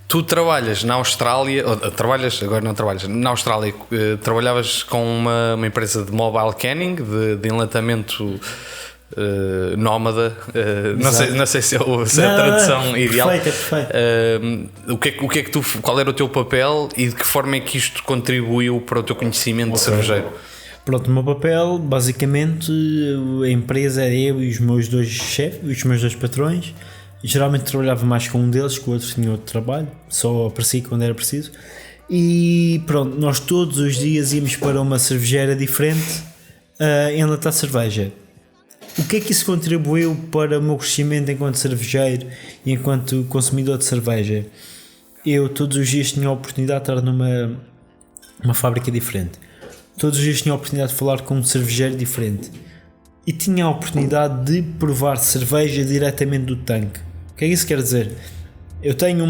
Tu trabalhas na Austrália, na Austrália, trabalhavas com uma empresa de mobile canning, de enlatamento nómada, não sei se é a tradução ideal. Perfeito. O que é que qual era o teu papel e de que forma é que isto contribuiu para o teu conhecimento de cervejeiro? Pronto, o meu papel, basicamente, a empresa era eu e os meus 2 chefes, os meus 2 patrões. Geralmente trabalhava mais com um deles, que o outro tinha outro trabalho, só aparecia quando era preciso. E pronto, nós todos os dias íamos para uma cervejeira diferente enlatar cerveja. O que é que isso contribuiu para o meu crescimento enquanto cervejeiro e enquanto consumidor de cerveja? Eu todos os dias tinha a oportunidade de estar numa fábrica diferente. Todos os dias tinha a oportunidade de falar com um cervejeiro diferente. E tinha a oportunidade de provar cerveja diretamente do tanque. O que é que isso quer dizer? Eu tenho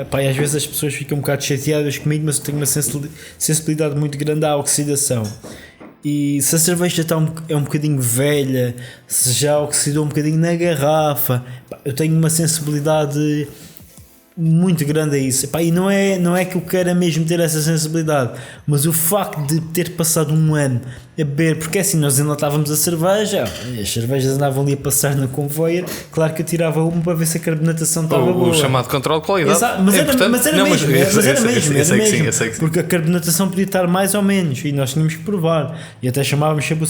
Pá, às vezes as pessoas ficam um bocado chateadas comigo, mas eu tenho uma sensibilidade muito grande à oxidação. E se a cerveja é um bocadinho velha, se já oxidou um bocadinho na garrafa, pá, eu tenho uma sensibilidade muito grande a isso. Pá, e não é que eu queira mesmo ter essa sensibilidade, mas o facto de ter passado um ano a beber, porque assim nós enlatávamos a cerveja, as cervejas andavam ali a passar na convoia, claro que eu tirava uma para ver se a carbonatação estava boa. O chamado controle de qualidade. Exato, mas era mesmo, porque a carbonatação podia estar mais ou menos e nós tínhamos que provar, e até chamávamos sempre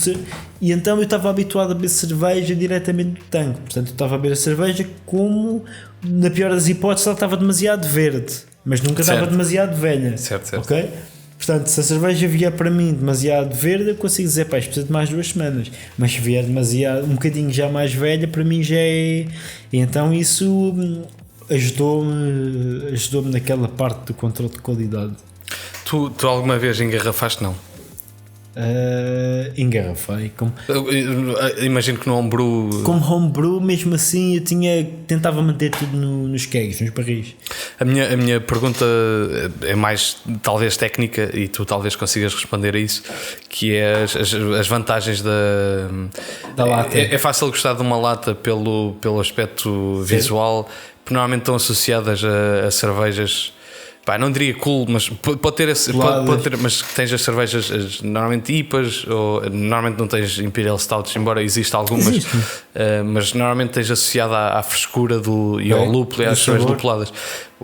e então eu estava habituado a beber cerveja diretamente do tanque, portanto eu estava a beber a cerveja como, na pior das hipóteses, ela estava demasiado verde, mas nunca estava demasiado velha. Certo. Ok? Portanto, se a cerveja vier para mim demasiado verde, eu consigo dizer, pá, isto precisa de mais 2 semanas. Mas se vier um bocadinho já mais velha, para mim já é... E então isso ajudou-me naquela parte do controle de qualidade. Tu alguma vez engarrafaste? Não? Engarrafei Imagino que no homebrew. como homebrew, mesmo assim eu tentava manter tudo nos kegs, nos barris. A minha pergunta é mais talvez técnica e tu talvez consigas responder a isso, que é as vantagens da lata. É fácil gostar de uma lata pelo aspecto visual, porque normalmente estão associadas a cervejas. Pá, não diria cool, mas pode ter mas tens as cervejas normalmente IPAs, ou normalmente não tens Imperial Stouts, embora exista algumas, mas normalmente tens associado à frescura e ao lúpulo e às cervejas lupuladas.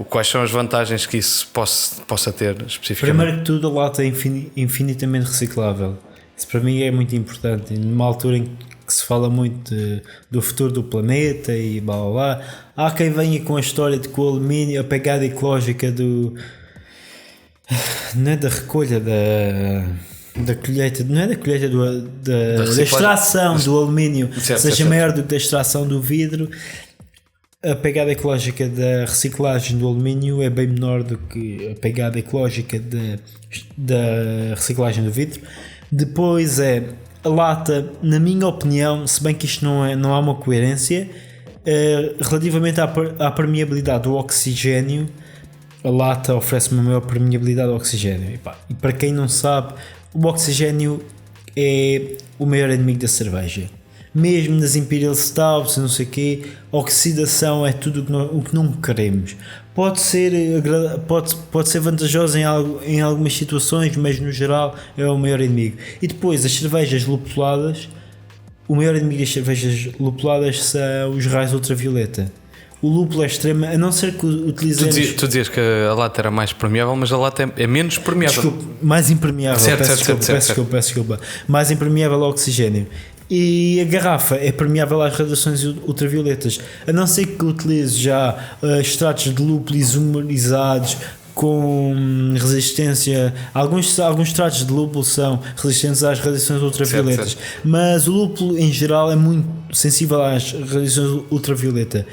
Quais são as vantagens que isso possa ter especificamente? Primeiro que tudo, a lata é infinitamente reciclável. Isso para mim é muito importante. Numa altura em que se fala muito do futuro do planeta e blá blá blá, há quem venha com a história de que o alumínio, a pegada ecológica não é da recolha da colheita, não é da colheita da extração do alumínio, seja maior do que da extração do vidro. A pegada ecológica da reciclagem do alumínio é bem menor do que a pegada ecológica da reciclagem do vidro. Depois a lata, na minha opinião, se bem que isto não há uma coerência, relativamente à permeabilidade do oxigênio, a lata oferece uma maior permeabilidade ao oxigênio. E para quem não sabe, o oxigênio é o maior inimigo da cerveja. Mesmo nas Imperial Stouts, não sei o quê, a oxidação é tudo o que não queremos. Pode ser vantajoso em algumas situações, mas no geral é o maior inimigo. E depois as cervejas lupuladas, o maior inimigo das cervejas lupuladas são os raios ultravioleta. O lúpulo é extremo, a não ser que utilizemos... Tu dizias que a lata era mais permeável, mas a lata é menos permeável. Desculpa, mais impermeável. Certo. Peço desculpa. Mais impermeável ao oxigênio. E a garrafa é permeável às radiações ultravioletas, a não ser que utilize já extratos de lúpulo isomerizados com resistência. Alguns extratos de lúpulo são resistentes às radiações ultravioletas, mas o lúpulo em geral é muito sensível às radiações ultravioletas.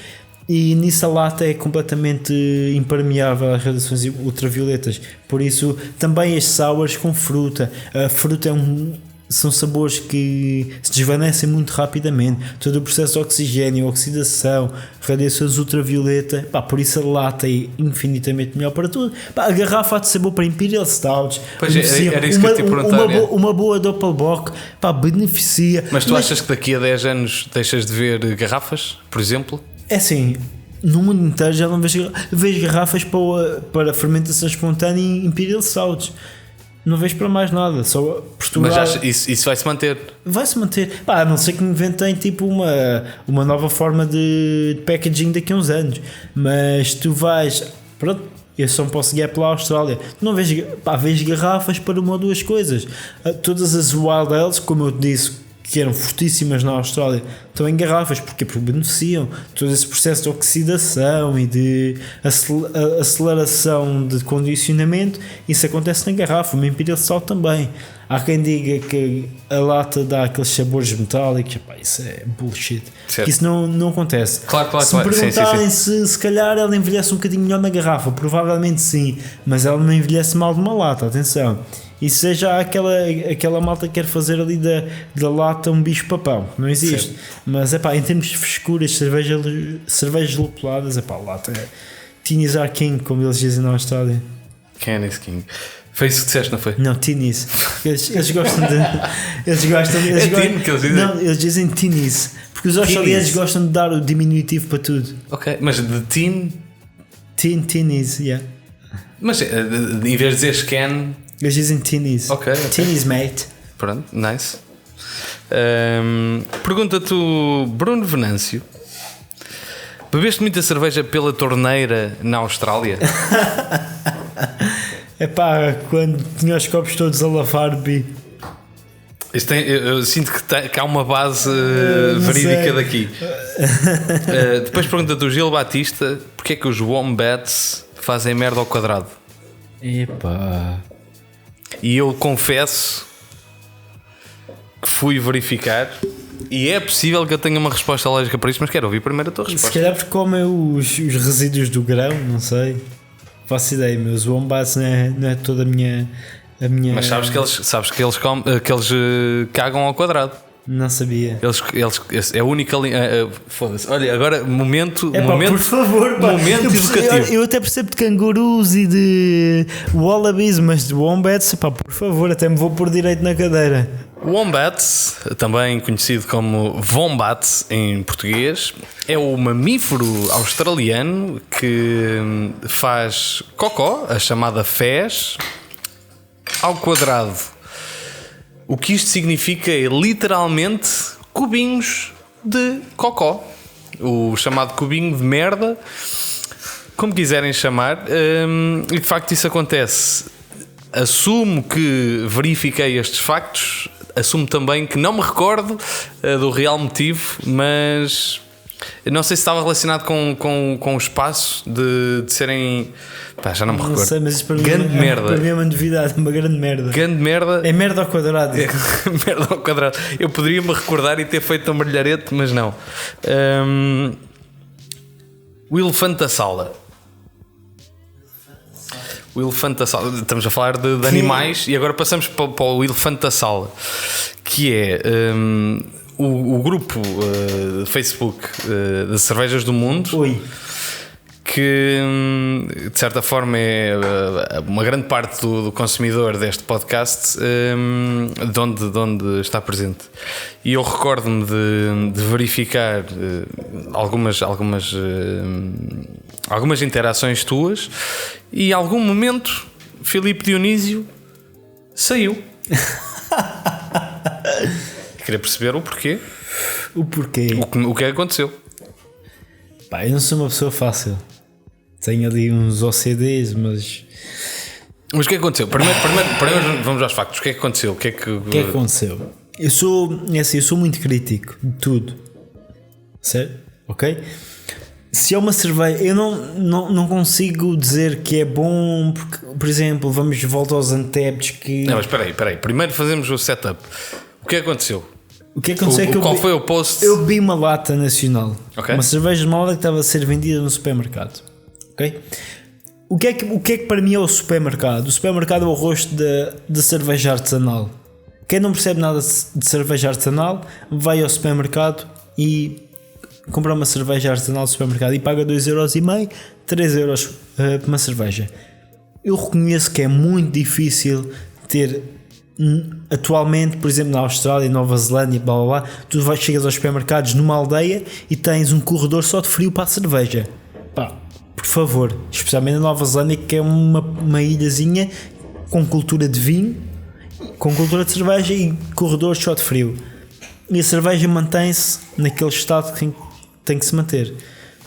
E nisso a lata é completamente impermeável às radiações ultravioletas. Por isso também as sours com fruta. A fruta são sabores que se desvanecem muito rapidamente. Todo o processo de oxigênio, oxidação, radiações ultravioleta, por isso a lata é infinitamente melhor para tudo. A garrafa há de ser boa para Imperial Stouts. Pois era isso que eu te perguntar. Uma boa Doppelbock, beneficia. Mas tu achas que daqui a 10 anos deixas de ver garrafas, por exemplo? É assim, no mundo inteiro já não vejo garrafas para fermentação espontânea em Imperial Stouts. Não vejo para mais nada, só Portugal. Mas isso vai-se manter? Vai-se manter. A não ser que inventem tipo uma nova forma de packaging daqui a uns anos. Mas tu vais... Pronto, eu só não posso guiar pela Austrália. Tu não vejo garrafas para uma ou duas coisas. Todas as Wild Ales, como eu te disse, que eram fortíssimas na Austrália, estão em garrafas. Porque beneficiam todo esse processo de oxidação e de aceleração de condicionamento. Isso acontece na garrafa. Uma Imperial Stout também. Há quem diga que a lata dá aqueles sabores metálicos. Isso é bullshit. Isso não acontece. Claro. Se me perguntarem se calhar ela envelhece um bocadinho melhor na garrafa, provavelmente sim, mas ela não envelhece mal de uma lata, atenção. E seja aquela malta que quer fazer ali da lata um bicho-papão, não existe. Certo. Mas em termos de frescuras, cervejas lupuladas, a lata é Teeny's are king, como eles dizem na Austrália. Ken is king. Foi isso que disseste, não foi? Não, Teeny's. Eles gostam de. Eles dizem Teeny's, porque os australianos gostam de dar o diminutivo para tudo. Ok, mas de teen? Teeny's, yeah. Mas em vez de dizer Ken. Eles dizem Teeny's. Ok. Teeny's, mate. Pronto, nice. Pergunta-te, Bruno Venâncio: bebeste muita cerveja pela torneira na Austrália? Quando tinha os copos todos a lavar, bebi. Eu sinto que há uma base verídica daqui. Depois pergunta-te o Gil Batista: porque é que os Wombats fazem merda ao quadrado? E eu confesso que fui verificar, e é possível que eu tenha uma resposta lógica para isto, mas quero ouvir primeiro a tua resposta. Se calhar porque comem os resíduos do grão, não sei. Faço ideia, mas o wombats não é toda a minha A minha... Mas sabes que eles cagam ao quadrado. Não sabia. É a única linha. Foda-se. Olha, agora momento. Por favor, pá. Momento educativo. Eu até percebo de cangurus e de wallabies, mas de wombats, pá, por favor, até me vou pôr direito na cadeira. Wombats, também conhecido como wombat em português, é o mamífero australiano que faz cocó, a chamada fez, ao quadrado. O que isto significa é literalmente cubinhos de cocó, o chamado cubinho de merda, como quiserem chamar, e de facto isso acontece. Assumo que verifiquei estes factos, assumo também que não me recordo do real motivo, mas não sei se estava relacionado com o espaço de serem. Pá, já não me recordo. Não sei, mas isso para mim, merda. Para mim é uma novidade, uma grande merda. Grande merda. É merda ao quadrado. É merda ao quadrado. Eu poderia me recordar e ter feito um brilharete, mas não. O elefante da sala. O elefante da sala. Estamos a falar de animais e agora passamos para o elefante da sala, que é o grupo Facebook de cervejas do mundo. Oi. Que de certa forma é uma grande parte do consumidor deste podcast, de onde está presente. E eu recordo-me de verificar algumas interações tuas, e em algum momento Filipe Dionísio saiu. Queria perceber o porquê. O porquê? O que é que aconteceu? Pá, eu não sou uma pessoa fácil. Tenho ali uns OCDs, mas o que é que aconteceu? Primeiro vamos aos factos. O que é que aconteceu? O que é que aconteceu? Eu sou muito crítico de tudo. Certo? Ok? Se é uma cerveja, eu não consigo dizer que é bom, porque, por exemplo, vamos de volta aos Antepes que... Não, mas espera aí. Primeiro fazemos o setup. O que aconteceu? O que aconteceu é que qual foi o post? Eu bebi uma lata nacional. Okay. Uma cerveja de malta que estava a ser vendida no supermercado. Ok? O que é que para mim é o supermercado? O supermercado é o rosto de cerveja artesanal. Quem não percebe nada de cerveja artesanal vai ao supermercado e compra uma cerveja artesanal no supermercado e paga 2,5€, 3€ por uma cerveja. Eu reconheço que é muito difícil ter atualmente, por exemplo, na Austrália, Nova Zelândia, blá blá blá, tu chegas aos supermercados numa aldeia e tens um corredor só de frio para a cerveja. Pá, por favor, especialmente na Nova Zelândia, que é uma ilhazinha com cultura de vinho, com cultura de cerveja e corredores só de frio, e a cerveja mantém-se naquele estado que tem que se manter.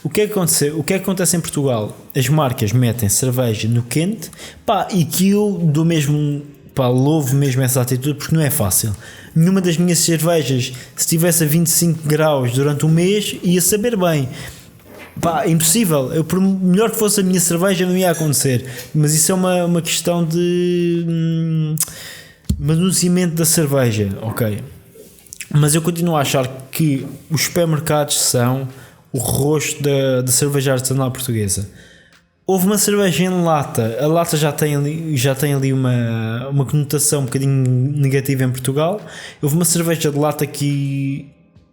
O que é que aconteceu? O que é que acontece em Portugal? As marcas metem cerveja no quente, pá, e que eu dou mesmo, pá, louvo mesmo essa atitude, porque não é fácil. Nenhuma das minhas cervejas, se estivesse a 25 graus durante um mês, ia saber bem. Pá, impossível. Eu, por melhor que fosse a minha cerveja, não ia acontecer. Mas isso é uma questão de manuseamento da cerveja, ok? Mas eu continuo a achar que os supermercados são o rosto da cerveja artesanal portuguesa. Houve uma cerveja em lata. A lata já tem ali uma conotação um bocadinho negativa em Portugal. Houve uma cerveja de lata que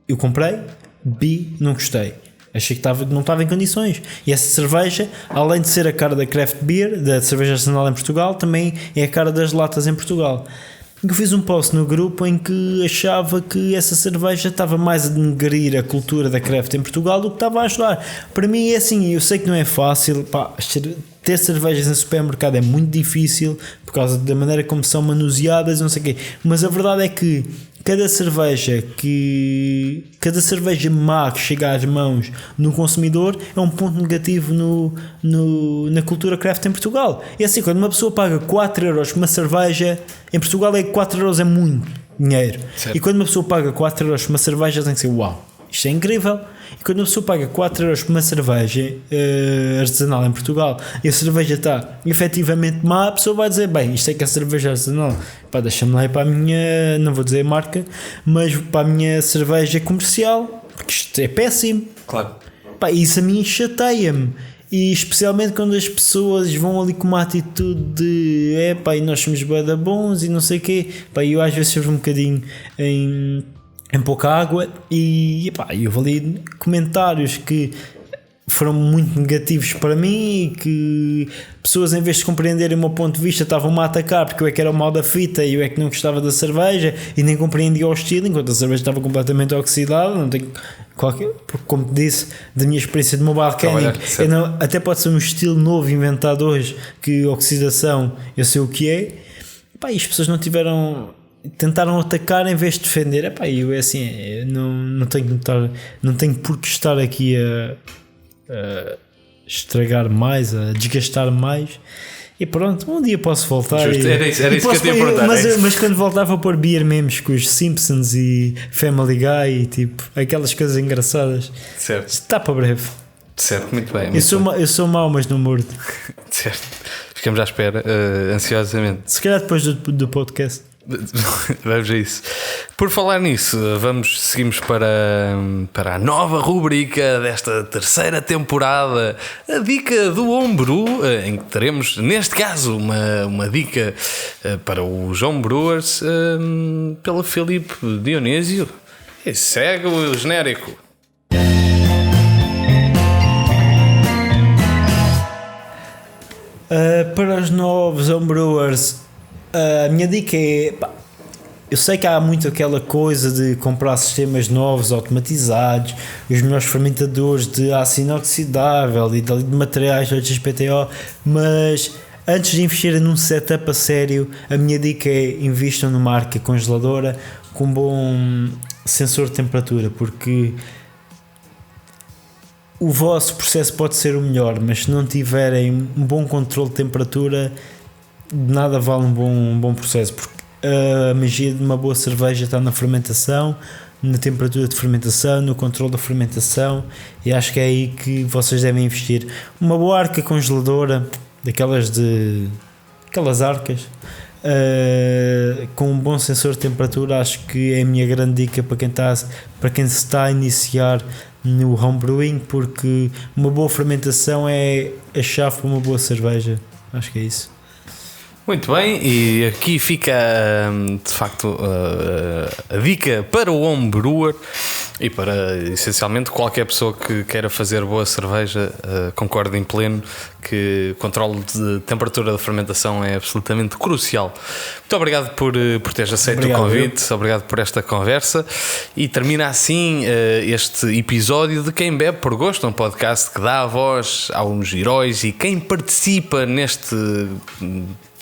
eu comprei, bebi, não gostei. Achei que não estava em condições. E essa cerveja, além de ser a cara da craft beer, da cerveja artesanal em Portugal, também é a cara das latas em Portugal. Eu fiz um post no grupo em que achava que essa cerveja estava mais a denegrir a cultura da craft em Portugal do que estava a ajudar. Para mim é assim, eu sei que não é fácil, pá, ter cervejas em supermercado é muito difícil por causa da maneira como são manuseadas, não sei o quê, mas a verdade é que cada cerveja má que chega às mãos no consumidor é um ponto negativo na cultura craft em Portugal. É assim, quando uma pessoa paga 4€ por uma cerveja, em Portugal 4€ é muito dinheiro. Certo. E quando uma pessoa paga 4€ por uma cerveja, tem que ser uau, isto é incrível. E quando uma pessoa paga 4€ por uma cerveja artesanal em Portugal e a cerveja está efetivamente má, a pessoa vai dizer, bem, isto é que é cerveja artesanal, pá, deixa-me lá ir para a minha, não vou dizer marca, mas para a minha cerveja comercial, porque isto é péssimo. Claro. Pá, isso a mim chateia-me. E especialmente quando as pessoas vão ali com uma atitude de e nós somos bué da bons e não sei o quê, eu às vezes servo um bocadinho em pouca água e eu vou ali comentários que foram muito negativos para mim e que pessoas, em vez de compreenderem o meu ponto de vista, estavam-me a atacar porque eu é que era o mal da fita e eu é que não gostava da cerveja e nem compreendia o estilo, enquanto a cerveja estava completamente oxidada. Não tenho qualquer, porque, como te disse, da minha experiência de mobile canning, até pode ser um estilo novo inventado hoje, que oxidação eu sei o que é, e as pessoas não tentaram atacar em vez de defender. Eu é assim, não tenho por que estar aqui a estragar mais, a desgastar mais. E pronto, um dia posso voltar. Justo, era isso que eu te ia perguntar. Mas quando voltar vou pôr beer memes com os Simpsons e Family Guy e tipo aquelas coisas engraçadas. Certo. Está para breve. Certo, muito bem. Eu sou mau, mas não mordo. Certo. Ficamos à espera, ansiosamente. Se calhar depois do podcast. Vamos a isso. Por falar nisso, seguimos para a nova rubrica desta terceira temporada, a dica do Homebrew, em que teremos, neste caso, uma dica para os Homebrewers pelo Filipe Dionésio. E segue o genérico. Para os novos Homebrewers, a minha dica é, eu sei que há muito aquela coisa de comprar sistemas novos, automatizados, os melhores fermentadores de aço inoxidável e de materiais HPTO, mas antes de investir num setup a sério, a minha dica é investam numa arca congeladora com um bom sensor de temperatura, porque o vosso processo pode ser o melhor, mas se não tiverem um bom controle de temperatura, de nada vale um bom processo, porque a magia de uma boa cerveja está na fermentação, na temperatura de fermentação, no controle da fermentação, e acho que é aí que vocês devem investir. Uma boa arca congeladora, aquelas arcas, com um bom sensor de temperatura, acho que é a minha grande dica para quem se está a iniciar no homebrewing, porque uma boa fermentação é a chave para uma boa cerveja. Acho que é isso. Muito bem, e aqui fica de facto a dica para o homebrewer e para essencialmente qualquer pessoa que queira fazer boa cerveja. Concordo em pleno que o controle de temperatura da fermentação é absolutamente crucial. Muito obrigado por teres aceito o convite, obrigado por esta conversa, e termina assim este episódio de Quem Bebe por Gosto, um podcast que dá a voz aos heróis e quem participa neste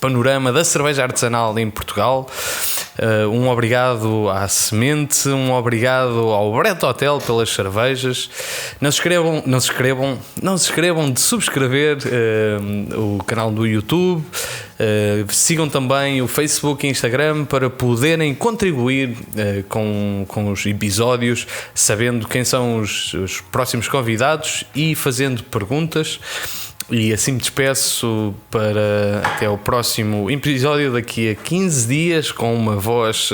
panorama da cerveja artesanal em Portugal. Um obrigado à Semente, um obrigado ao Brett Hotel pelas cervejas. Não se esqueçam de subscrever o canal do YouTube. Sigam também o Facebook e Instagram para poderem contribuir com os episódios, sabendo quem são os próximos convidados e fazendo perguntas. E assim me despeço para até o próximo episódio daqui a 15 dias com uma voz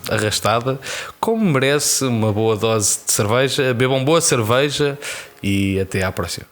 arrastada, como merece uma boa dose de cerveja. Bebam boa cerveja e até à próxima.